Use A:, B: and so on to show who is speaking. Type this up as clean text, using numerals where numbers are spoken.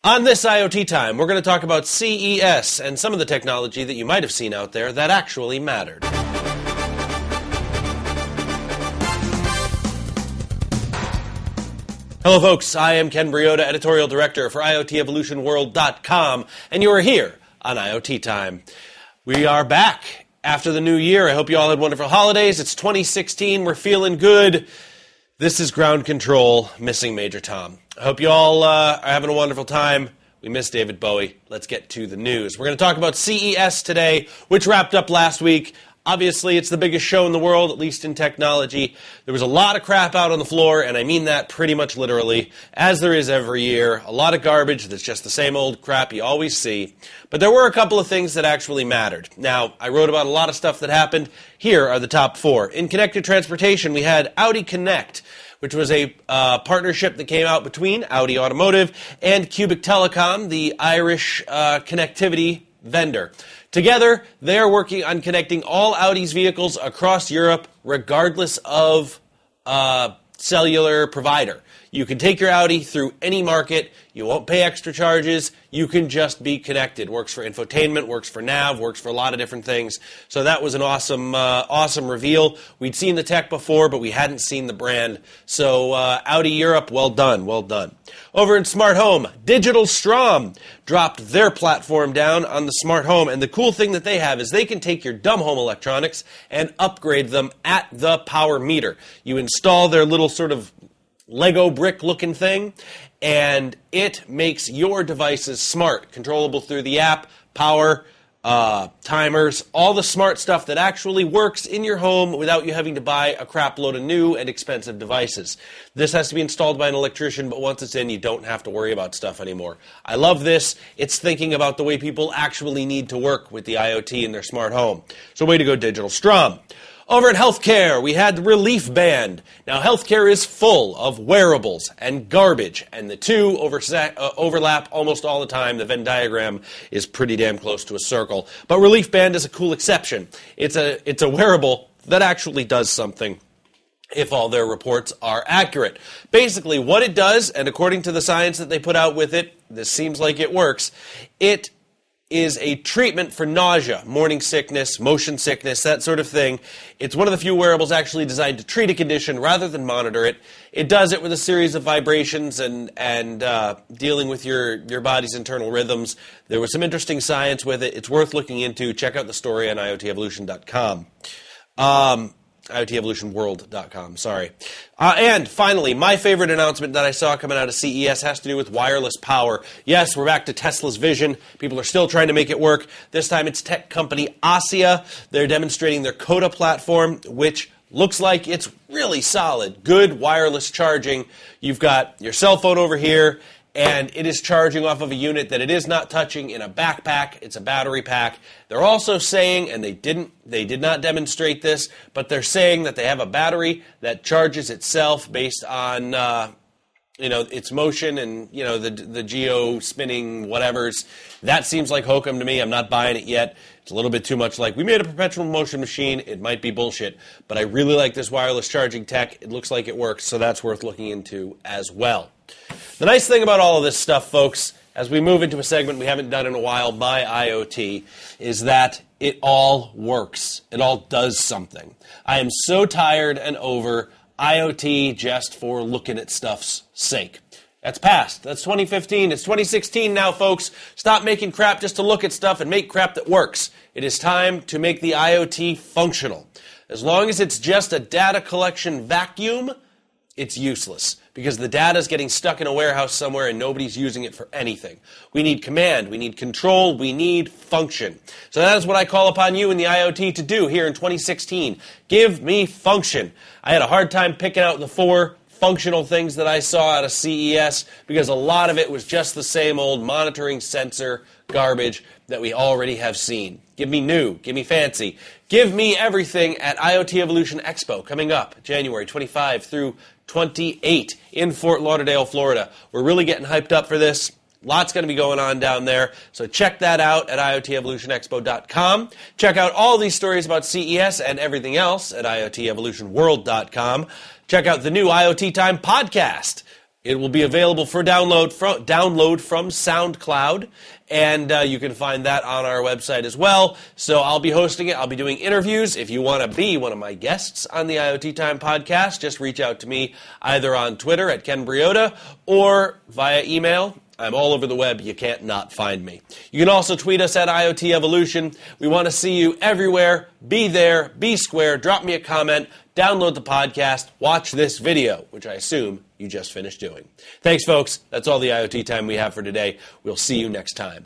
A: On this IoT Time, we're going to talk about CES and some of the technology that you might have seen out there that actually mattered. Hello folks, I am Ken Briota, Editorial Director for IoTEvolutionWorld.com, and you are here on IoT Time. We are back after the new year. I hope you all had wonderful holidays. It's 2016, we're feeling good. This is Ground Control, missing Major Tom. I hope you all are having a wonderful time. We miss David Bowie. Let's get to the news. We're going to talk about CES today, which wrapped up last week. Obviously, it's the biggest show in the world, at least in technology. There was a lot of crap out on the floor, and I mean that pretty much literally, as there is every year. A lot of garbage that's just the same old crap you always see. But there were a couple of things that actually mattered. Now, I wrote about a lot of stuff that happened. Here are the top four. In connected transportation, we had Audi Connect, which was a partnership that came out between Audi Automotive and Cubic Telecom, the Irish connectivity vendor. Together, they are working on connecting all Audi's vehicles across Europe, regardless of cellular provider. You can take your Audi through any market. You won't pay extra charges. You can just be connected. Works for infotainment, works for nav, works for a lot of different things. So that was an awesome reveal. We'd seen the tech before, but we hadn't seen the brand. So Audi Europe, well done, well done. Over in smart home, Digital Strom dropped their platform down on the smart home. And the cool thing that they have is they can take your dumb home electronics and upgrade them at the power meter. You install their little sort of Lego brick looking thing, and it makes your devices smart, controllable through the app, power, timers, all the smart stuff that actually works in your home without you having to buy a crap load of new and expensive devices. This has to be installed by an electrician, but once it's in, you don't have to worry about stuff anymore. I love this. It's thinking about the way people actually need to work with the IoT in their smart home. So way to go, Digital Strom. Over in healthcare, we had the Relief Band. Now, healthcare is full of wearables and garbage, and the two overlap almost all the time. The Venn diagram is pretty damn close to a circle. But Relief Band is a cool exception. It's a wearable that actually does something, if all their reports are accurate. Basically, what it does, and according to the science that they put out with it, this seems like it works, it is a treatment for nausea, morning sickness, motion sickness, that sort of thing. It's one of the few wearables actually designed to treat a condition rather than monitor it. It does it with a series of vibrations and dealing with your body's internal rhythms. There was some interesting science with it. It's worth looking into. Check out the story on IoTEvolution.com. IoTEvolutionWorld.com, sorry. And finally, my favorite announcement that I saw coming out of CES has to do with wireless power. Yes, we're back to Tesla's vision. People are still trying to make it work. This time it's tech company ASIA. They're demonstrating their Coda platform, which looks like it's really solid. Good wireless charging. You've got your cell phone over here, and it is charging off of a unit that it is not touching in a backpack. It's a battery pack. They're also saying, and they did not demonstrate this, but they're saying that they have a battery that charges itself based on its motion and the geo spinning whatevers. That seems like hokum to me. I'm not buying it yet. It's a little bit too much like, we made a perpetual motion machine. It might be bullshit, but I really like this wireless charging tech. It looks like it works, so that's worth looking into as well. The nice thing about all of this stuff, folks, as we move into a segment we haven't done in a while, MyIoT, is that it all works. It all does something. I am so tired and over IoT just for looking at stuff's sake. That's past. That's 2015. It's 2016 now, folks. Stop making crap just to look at stuff and make crap that works. It is time to make the IoT functional. As long as it's just a data collection vacuum, it's useless because the data is getting stuck in a warehouse somewhere and nobody's using it for anything. We need command, we need control, we need function. So that is what I call upon you in the IoT to do here in 2016. Give me function. I had a hard time picking out the four functional things that I saw out of CES because a lot of it was just the same old monitoring sensor garbage that we already have seen. Give me new, give me fancy, give me everything at IoT Evolution Expo coming up January 25 through 28 in Fort Lauderdale, Florida. We're really getting hyped up for this. Lots going to be going on down there. So check that out at IoTEvolutionExpo.com. Check out all these stories about CES and everything else at IoTEvolutionWorld.com. Check out the new IoT Time podcast It will be available for download from SoundCloud, and you can find that on our website as well. So I'll be hosting it. I'll be doing interviews. If you want to be one of my guests on the IoT Time podcast, just reach out to me either on Twitter at Ken Briota or via email. I'm all over the web. You can't not find me. You can also tweet us at IoT Evolution. We want to see you everywhere. Be there. Be square. Drop me a comment. Download the podcast. Watch this video, which I assume you just finished doing. Thanks, folks. That's all the IoT time we have for today. We'll see you next time.